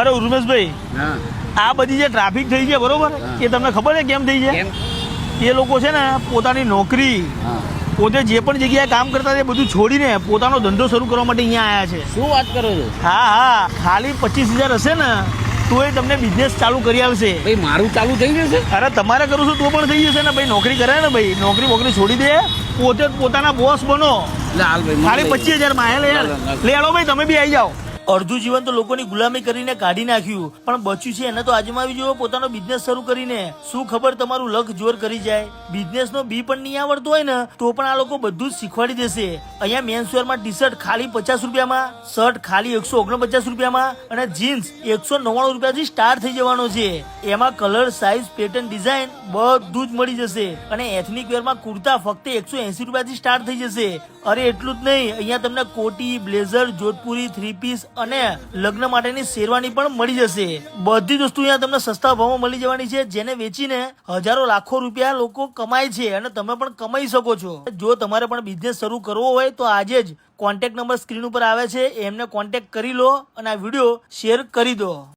અરે ઉર્મેશભાઈ, હા આ બધી જે ટ્રાફિક થઈ છે બરોબર, એ તમને ખબર છે કેમ થઈ છે? કેમ? એ લોકો છે ને પોતાની નોકરી, હા પોતે જે પણ જગ્યાએ કામ કરતા તે બધું છોડીને પોતાનો ધંધો શરૂ કરવા માટે અહીંયા આવ્યા છે. શું વાત કરો છો? હા હા, ખાલી 25,000 હશે ને તો એ તમને બિઝનેસ ચાલુ કરી આવશે. ભાઈ મારું ચાલુ થઈ જશે? અરે તમારે કરું છું તો પણ થઈ જશે ને ભાઈ. નોકરી કરે ને ભાઈ, નોકરી વોકરી છોડી દે, પોતે જ પોતાના બોસ બનો. લે હાલ ભાઈ, મને ખાલી લઈ 25,000 માં લે યાર. હાલ, હાલ. લે હાલો ભાઈ, તમે બી આવી જાઓ. અડધું જીવન તો લોકોની ગુલામી કરીને કાઢી નાખ્યું, પણ બચ્યું છે એને તો આજમાવી જુઓ પોતાનો બિઝનેસ શરૂ કરીને. શું ખબર તમારું લક જોર કરી જાય. બિઝનેસ નો બી પણ નહીં આવડતો હોય ને તો પણ આ લોકો બધું જ શીખવાડી દેશે. અહીંયા મેન્સ વેરમાં ટી શર્ટ ખાલી 50 રૂપિયામાં, શર્ટ ખાલી 149 રૂપિયામાં અને જીન્સ 199 રૂપિયાથી સ્ટાર્ટ થઈ જવાનો છે. એમાં કલર, સાઇઝ, પેટર્ન, ડિઝાઇન બધું જ મળી જશે. અને એથનિક વેરમાં કુર્તા ફક્ત 180 રૂપિયાથી સ્ટાર્ટ થઈ જશે. અરે એટલું જ નહીં, અહીંયા તમને કોટી, બ્લેઝર, જોધપુરી, 3 પીસ અને લગ્ન માટેની શેરવાની પણ મળી જશે. બધી જ વસ્તુ અહીંયા તમને સસ્તા ભાવમાં મળી જવાની છે, જેને વેચીને હજારો લાખો રૂપિયા લોકો કમાય છે અને તમે પણ કમાઈ શકો છો. જો તમારે પણ બિઝનેસ શરૂ કરવો હોય તો આજે જ કોન્ટેક્ટ નંબર સ્ક્રીન ઉપર આવે છે, એમને કોન્ટેક્ટ કરી લો અને આ વિડીયો શેર કરી દો.